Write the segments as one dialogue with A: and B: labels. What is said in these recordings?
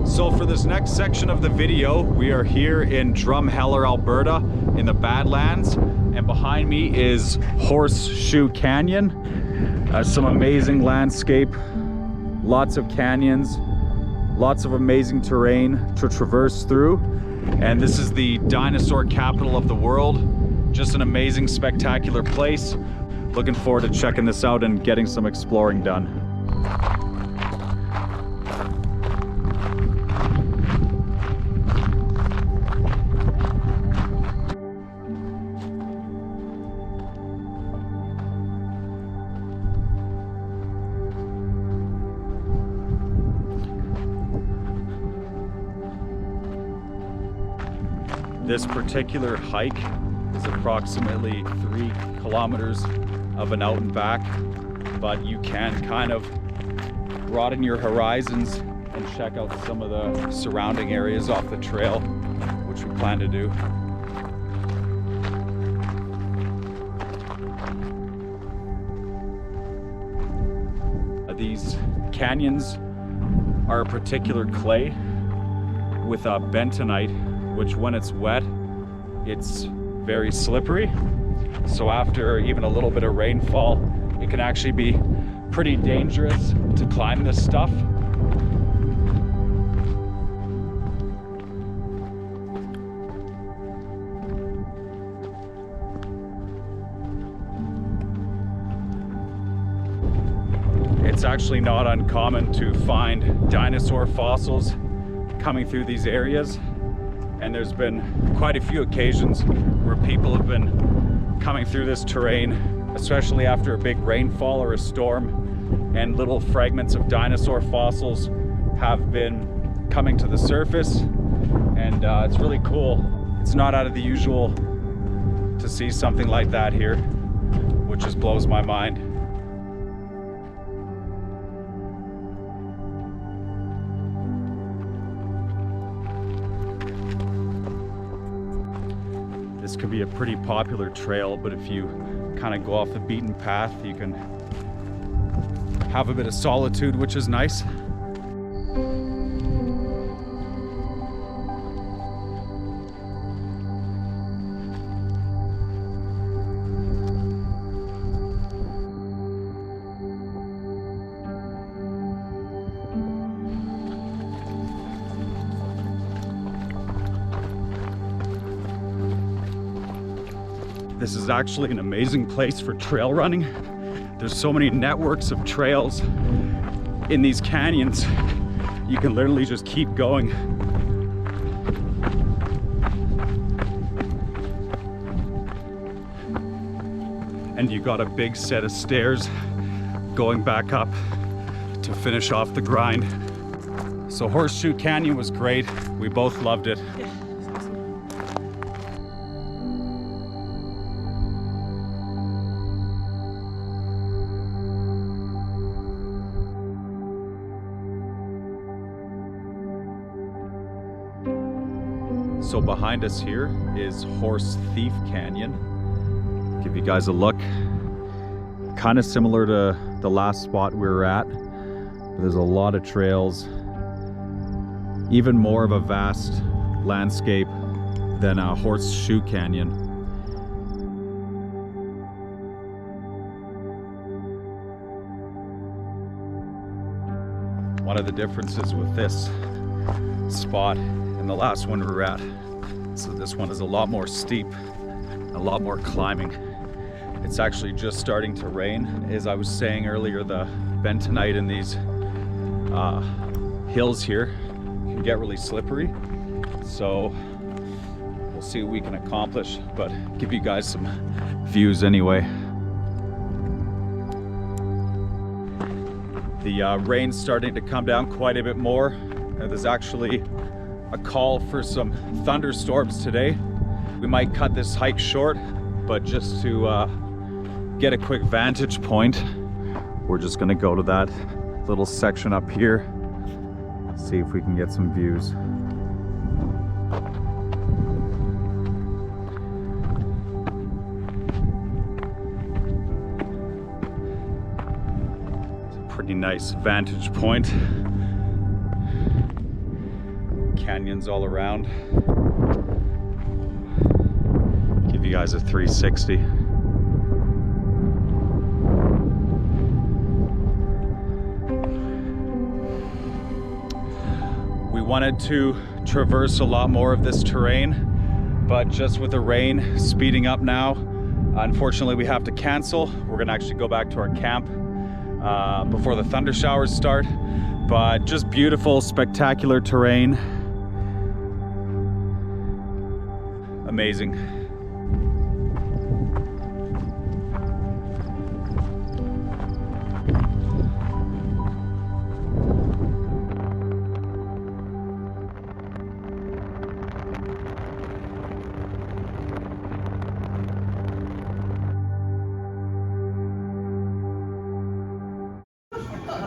A: So for this next section of the video, we are here in Drumeller, Alberta in the Badlands, and behind me is Horseshoe Canyon. Some amazing landscape, lots of canyons, lots of amazing terrain to traverse through. And this is the dinosaur capital of the world. Just an amazing, spectacular place. Looking forward to checking this out and getting some exploring done. This particular hike is approximately 3 kilometers of an out and back, but you can kind of broaden your horizons and check out some of the surrounding areas off the trail, which we plan to do. These canyons are a particular clay with a bentonite, which when it's wet, it's very slippery. So after even a little bit of rainfall, it can actually be pretty dangerous to climb this stuff. It's actually not uncommon to find dinosaur fossils coming through these areas. And there's been quite a few occasions where people have been coming through this terrain, especially after a big rainfall or a storm, and little fragments of dinosaur fossils have been coming to the surface. And it's really cool. It's not out of the usual to see something like that here, which just blows my mind. This could be a pretty popular trail, but if you kind of go off the beaten path, you can have a bit of solitude, which is nice. This is actually an amazing place for trail running. There's so many networks of trails in these canyons. You can literally just keep going. And you got a big set of stairs going back up to finish off the grind. So Horseshoe Canyon was great. We both loved it. So behind us here is Horse Thief Canyon. Give you guys a look. Kind of similar to the last spot we were at. But there's a lot of trails. Even more of a vast landscape than Horseshoe Canyon. One of the differences with this spot and the last one we were at, so this one is a lot more steep, a lot more climbing. It's actually just starting to rain. As I was saying earlier, the bentonite in these hills here can get really slippery. So we'll see what we can accomplish, but give you guys some views anyway. The rain's starting to come down quite a bit more. There's actually a call for some thunderstorms today. We might cut this hike short, but just to get a quick vantage point, we're just gonna go to that little section up here, see if we can get some views. Pretty nice vantage point. Canyons all around. Give you guys a 360. We wanted to traverse a lot more of this terrain, but just with the rain speeding up now, unfortunately we have to cancel. We're gonna actually go back to our camp before the thunder showers start, but just beautiful, spectacular terrain. Amazing.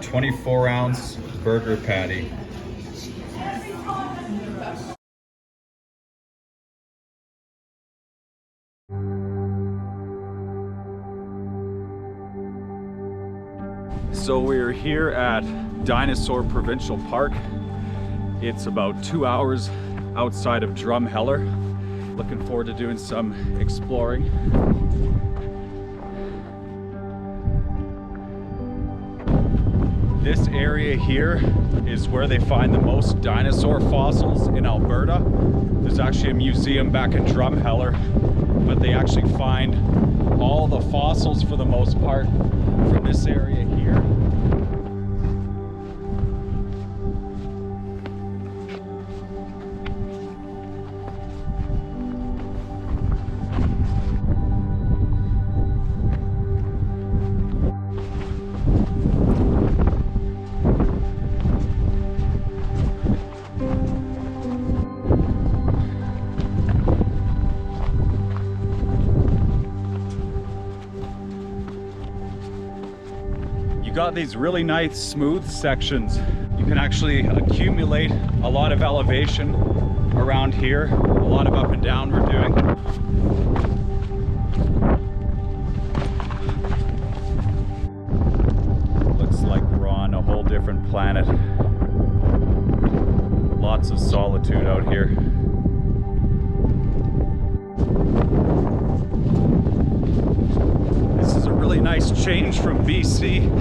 A: $24-ounce burger patty. So we're here at Dinosaur Provincial Park. It's about 2 hours outside of Drumeller. Looking forward to doing some exploring. This area here is where they find the most dinosaur fossils in Alberta. There's actually a museum back in Drumeller, but they actually find all the fossils for the most part from this area here. Got these really nice smooth sections. You can actually accumulate a lot of elevation around here. A lot of up and down we're doing. Looks like we're on a whole different planet. Lots of solitude out here. This is a really nice change from BC.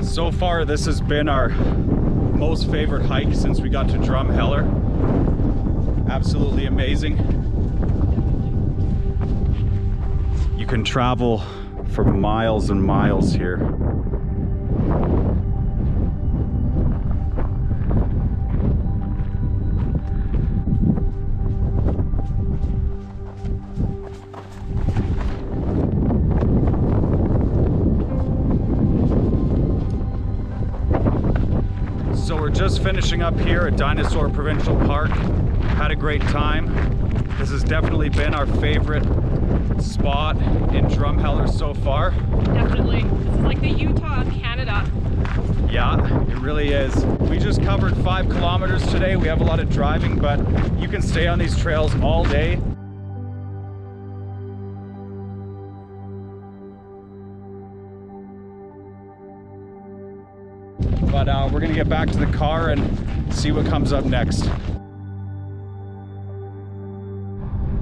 A: So far, this has been our most favorite hike since we got to Drumeller. Absolutely amazing. You can travel for miles and miles here. So we're just finishing up here at Dinosaur Provincial Park. Had a great time. This has definitely been our favorite spot in Drumeller so far.
B: Definitely. This is like the Utah of Canada.
A: Yeah, it really is. We just covered 5 kilometers today. We have a lot of driving, but you can stay on these trails all day. But we're gonna get back to the car and see what comes up next.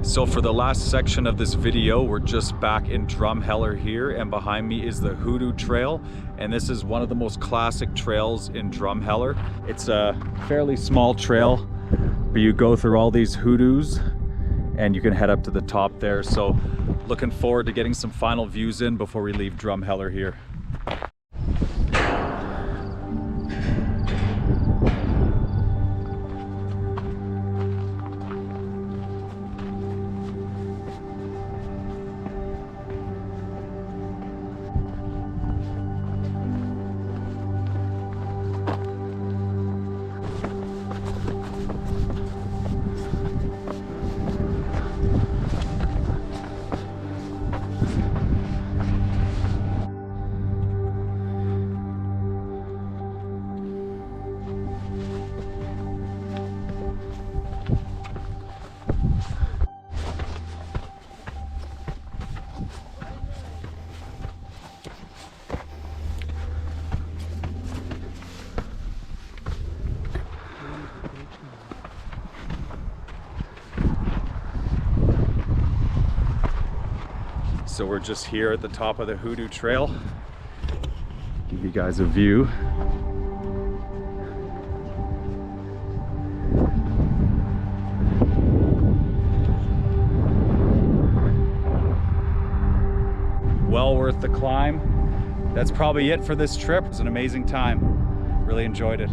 A: So for the last section of this video, we're just back in Drumeller here, and behind me is the Hoodoo Trail, and this is one of the most classic trails in Drumeller. It's a fairly small trail, but you go through all these hoodoos and you can head up to the top there. So looking forward to getting some final views in before we leave Drumeller here. So we're just here at the top of the Hoodoo Trail. Give you guys a view. Well worth the climb. That's probably it for this trip. It was an amazing time. Really enjoyed it.